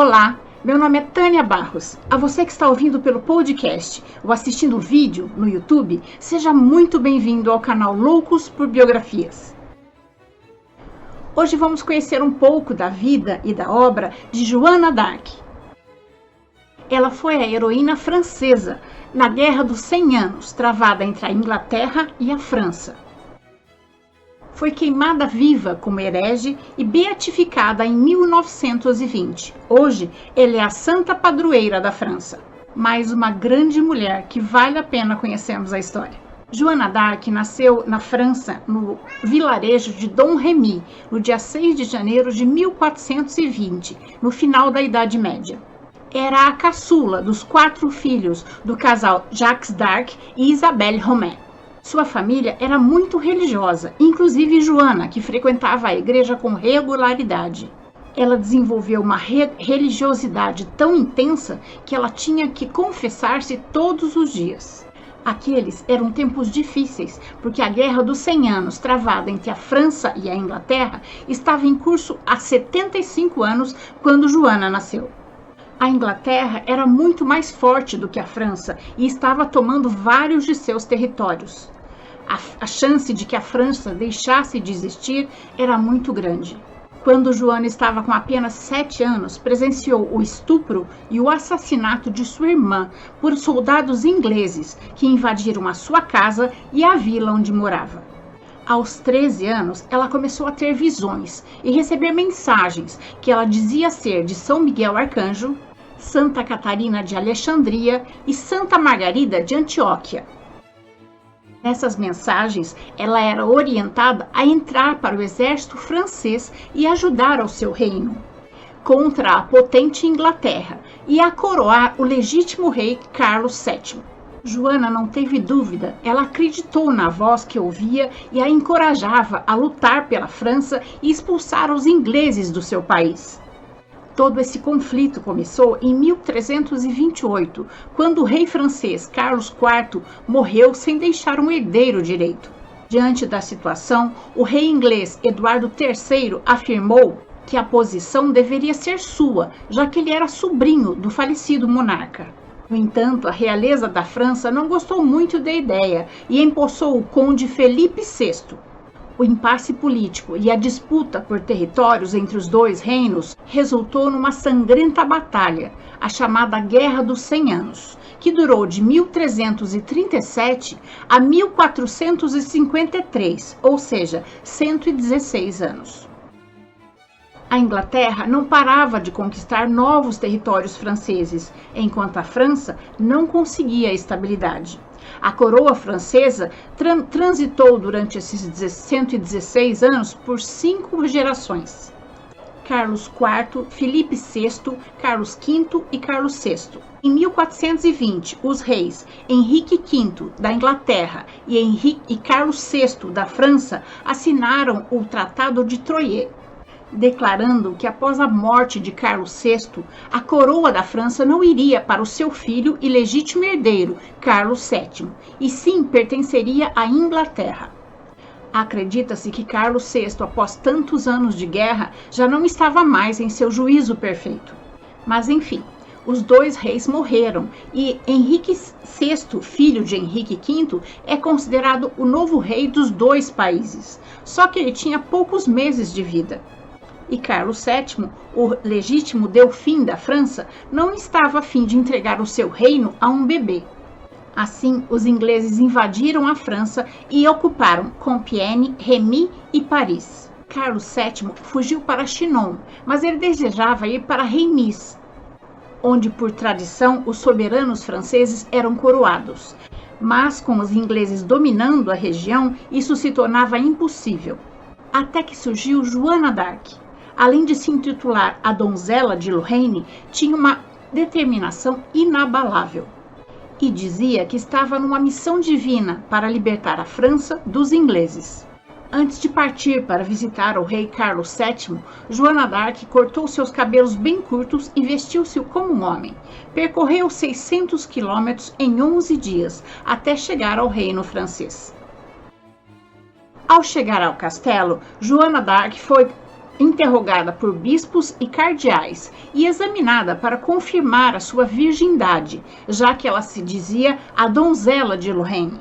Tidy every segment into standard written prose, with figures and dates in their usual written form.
Olá, meu nome é Tânia Barros. A você que está ouvindo pelo podcast ou assistindo o vídeo no YouTube, seja muito bem-vindo ao canal Loucos por Biografias. Hoje vamos conhecer um pouco da vida e da obra de Joana d'Arc. Ela foi a heroína francesa na Guerra dos 100 Anos, travada entre a Inglaterra e a França. Foi queimada viva como herege e beatificada em 1920. Hoje, ela é a santa padroeira da França. Mais uma grande mulher que vale a pena conhecermos a história. Joana d'Arc nasceu na França, no vilarejo de Domremy, no dia 6 de janeiro de 1420, no final da Idade Média. Era a caçula dos 4 filhos do casal Jacques d'Arc e Isabelle Romain. Sua família era muito religiosa, inclusive Joana, que frequentava a igreja com regularidade. Ela desenvolveu uma religiosidade tão intensa que ela tinha que confessar-se todos os dias. Aqueles eram tempos difíceis, porque a Guerra dos 100 Anos, travada entre a França e a Inglaterra, estava em curso há 75 anos quando Joana nasceu. A Inglaterra era muito mais forte do que a França e estava tomando vários de seus territórios. A chance de que a França deixasse de existir era muito grande. Quando Joana estava com apenas 7 anos, presenciou o estupro e o assassinato de sua irmã por soldados ingleses que invadiram a sua casa e a vila onde morava. Aos 13 anos, ela começou a ter visões e receber mensagens que ela dizia ser de São Miguel Arcanjo, Santa Catarina de Alexandria e Santa Margarida de Antioquia. Nessas mensagens, ela era orientada a entrar para o exército francês e ajudar ao seu reino, contra a potente Inglaterra, e a coroar o legítimo rei Carlos VII. Joana não teve dúvida, ela acreditou na voz que ouvia e a encorajava a lutar pela França e expulsar os ingleses do seu país. Todo esse conflito começou em 1328, quando o rei francês Carlos IV morreu sem deixar um herdeiro direito. Diante da situação, o rei inglês Eduardo III afirmou que a posição deveria ser sua, já que ele era sobrinho do falecido monarca. No entanto, a realeza da França não gostou muito da ideia e empossou o conde Felipe VI. O impasse político e a disputa por territórios entre os dois reinos resultou numa sangrenta batalha, a chamada Guerra dos 100 Anos, que durou de 1337 a 1453, ou seja, 116 anos. A Inglaterra não parava de conquistar novos territórios franceses, enquanto a França não conseguia estabilidade. A coroa francesa transitou durante esses 116 anos por 5 gerações. Carlos IV, Felipe VI, Carlos V e Carlos VI. Em 1420, os reis Henrique V da Inglaterra e Carlos VI da França assinaram o Tratado de Troyes, declarando que após a morte de Carlos VI, a coroa da França não iria para o seu filho e legítimo herdeiro, Carlos VII, e sim pertenceria à Inglaterra. Acredita-se que Carlos VI, após tantos anos de guerra, já não estava mais em seu juízo perfeito. Mas enfim, os 2 reis morreram e Henrique VI, filho de Henrique V, é considerado o novo rei dos 2 países, só que ele tinha poucos meses de vida. E Carlos VII, o legítimo Delfim da França, não estava a fim de entregar o seu reino a um bebê. Assim, os ingleses invadiram a França e ocuparam Compiègne, Remy e Paris. Carlos VII fugiu para Chinon, mas ele desejava ir para Reims, onde, por tradição, os soberanos franceses eram coroados. Mas, com os ingleses dominando a região, isso se tornava impossível. Até que surgiu Joana d'Arc. Além de se intitular a donzela de Lorraine, tinha uma determinação inabalável e dizia que estava numa missão divina para libertar a França dos ingleses. Antes de partir para visitar o rei Carlos VII, Joana d'Arc cortou seus cabelos bem curtos e vestiu-se como um homem. Percorreu 600 quilômetros em 11 dias até chegar ao reino francês. Ao chegar ao castelo, Joana d'Arc foi interrogada por bispos e cardeais e examinada para confirmar a sua virgindade, já que ela se dizia a donzela de Lorraine.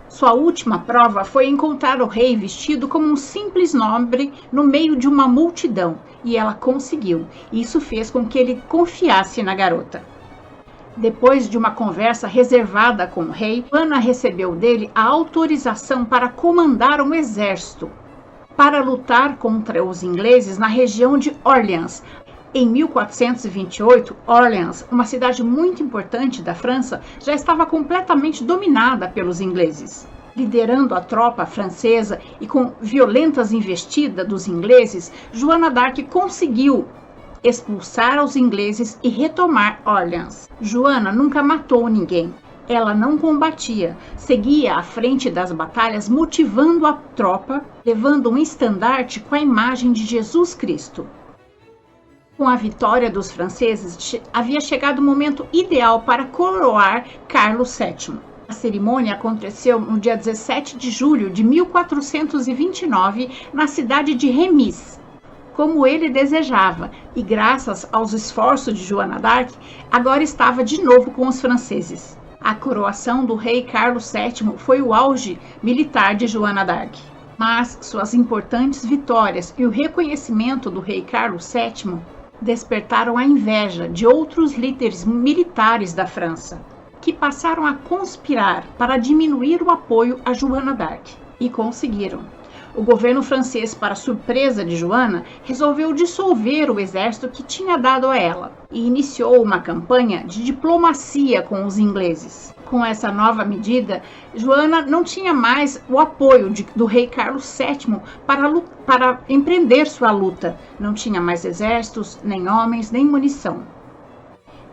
Sua última prova foi encontrar o rei vestido como um simples nobre no meio de uma multidão, e ela conseguiu. Isso fez com que ele confiasse na garota. Depois de uma conversa reservada com o rei, Joana recebeu dele a autorização para comandar um exército para lutar contra os ingleses na região de Orleans. Em 1428, Orleans, uma cidade muito importante da França, já estava completamente dominada pelos ingleses. Liderando a tropa francesa e com violentas investidas dos ingleses, Joana d'Arc conseguiu expulsar os ingleses e retomar Orleans. Joana nunca matou ninguém. Ela não combatia, seguia à frente das batalhas, motivando a tropa, levando um estandarte com a imagem de Jesus Cristo. Com a vitória dos franceses, havia chegado o momento ideal para coroar Carlos VII. A cerimônia aconteceu no dia 17 de julho de 1429, na cidade de Reims, como ele desejava, e graças aos esforços de Joana d'Arc, agora estava de novo com os franceses. A coroação do rei Carlos VII foi o auge militar de Joana d'Arc. Mas suas importantes vitórias e o reconhecimento do rei Carlos VII despertaram a inveja de outros líderes militares da França, que passaram a conspirar para diminuir o apoio a Joana d'Arc, e conseguiram. O governo francês, para surpresa de Joana, resolveu dissolver o exército que tinha dado a ela e iniciou uma campanha de diplomacia com os ingleses. Com essa nova medida, Joana não tinha mais o apoio do rei Carlos VII para empreender sua luta. Não tinha mais exércitos, nem homens, nem munição.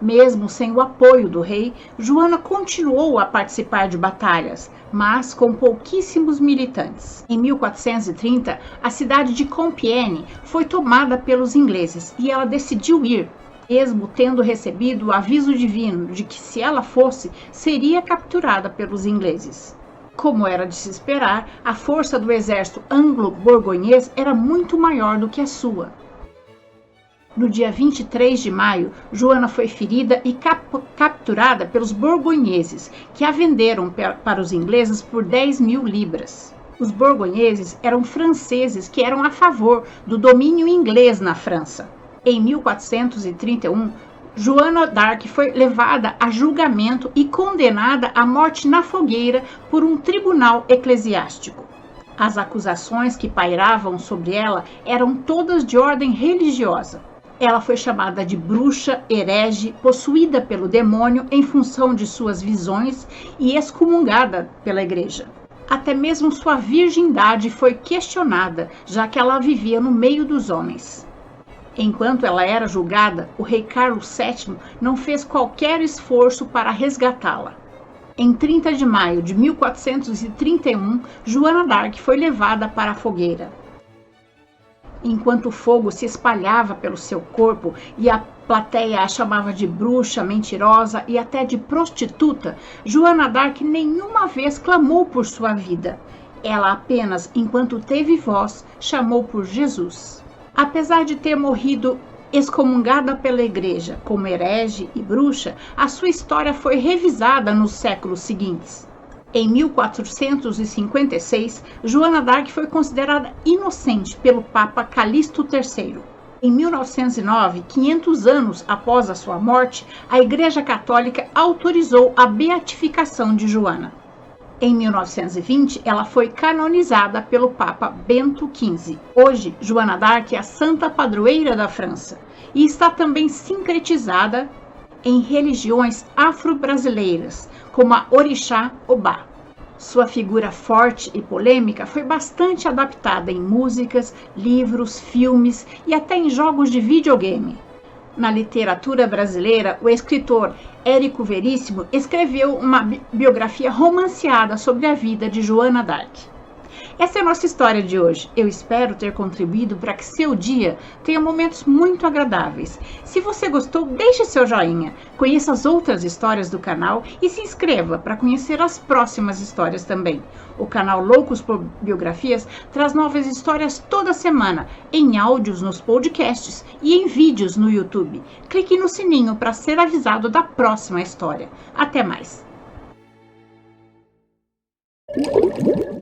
Mesmo sem o apoio do rei, Joana continuou a participar de batalhas, mas com pouquíssimos militantes. Em 1430, a cidade de Compiègne foi tomada pelos ingleses e ela decidiu ir, mesmo tendo recebido o aviso divino de que, se ela fosse, seria capturada pelos ingleses. Como era de se esperar, a força do exército anglo-borgonhês era muito maior do que a sua. No dia 23 de maio, Joana foi ferida e capturada pelos borgonheses, que a venderam para os ingleses por 10.000 libras. Os borgonheses eram franceses que eram a favor do domínio inglês na França. Em 1431, Joana d'Arc foi levada a julgamento e condenada à morte na fogueira por um tribunal eclesiástico. As acusações que pairavam sobre ela eram todas de ordem religiosa. Ela foi chamada de bruxa, herege, possuída pelo demônio em função de suas visões e excomungada pela igreja. Até mesmo sua virgindade foi questionada, já que ela vivia no meio dos homens. Enquanto ela era julgada, o rei Carlos VII não fez qualquer esforço para resgatá-la. Em 30 de maio de 1431, Joana d'Arc foi levada para a fogueira. Enquanto o fogo se espalhava pelo seu corpo e a plateia a chamava de bruxa, mentirosa e até de prostituta, Joana d'Arc nenhuma vez clamou por sua vida. Ela apenas, enquanto teve voz, chamou por Jesus. Apesar de ter morrido excomungada pela igreja como herege e bruxa, a sua história foi revisada nos séculos seguintes. Em 1456, Joana d'Arc foi considerada inocente pelo Papa Calixto III. Em 1909, 500 anos após a sua morte, a Igreja Católica autorizou a beatificação de Joana. Em 1920, ela foi canonizada pelo Papa Bento XV. Hoje, Joana d'Arc é a santa padroeira da França e está também sincretizada em religiões afro-brasileiras, como a Orixá Obá. Sua figura forte e polêmica foi bastante adaptada em músicas, livros, filmes e até em jogos de videogame. Na literatura brasileira, o escritor Érico Veríssimo escreveu uma biografia romanceada sobre a vida de Joana d'Arc. Essa é a nossa história de hoje. Eu espero ter contribuído para que seu dia tenha momentos muito agradáveis. Se você gostou, deixe seu joinha, conheça as outras histórias do canal e se inscreva para conhecer as próximas histórias também. O canal Loucos por Biografias traz novas histórias toda semana, em áudios nos podcasts e em vídeos no YouTube. Clique no sininho para ser avisado da próxima história. Até mais!